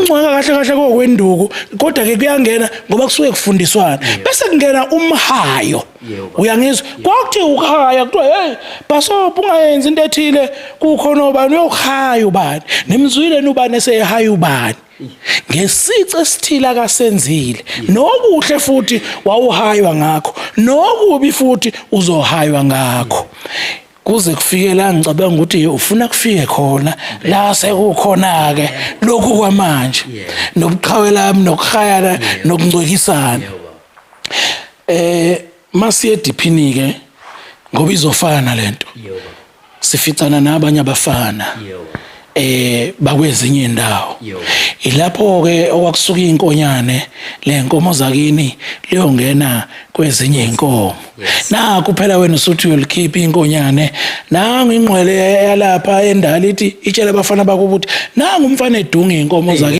ukungcweka kahle kahle kokwenduku kodwa ke kuyangena ngoba kusuke kufundiswana bese kungena umhayo uyangizwa kwakuthi ukuhaya kuthiwa hey basobho ungayenzi into ethile kukhona obani uyokuhaya ubani nimzwile nubani esehaya ubani ngesici esithile akasenzile nokuhle futhi wawuhaywa ngakho nokubi futhi uzohaywa ngakho kuze kufike la ngicabanga ukuthi ufuna kufike khona la sekukhona ke lokhu kwamanje nobuqhawe lami nokuhayana nokungcwekisana masiye diphini ke ngoba izofana lento sificana nabanye abafana bakwezinye indawo ilapho ke okwakusuka inkonyane lenkomo zakini leyongena kwezinye inkomo na kuphela wena usuthi uyolikhipha inkonyane nangu ingqwele yalapha endala ithi itshela abafana bakubuthi nangu umfana edunga inkomo zakini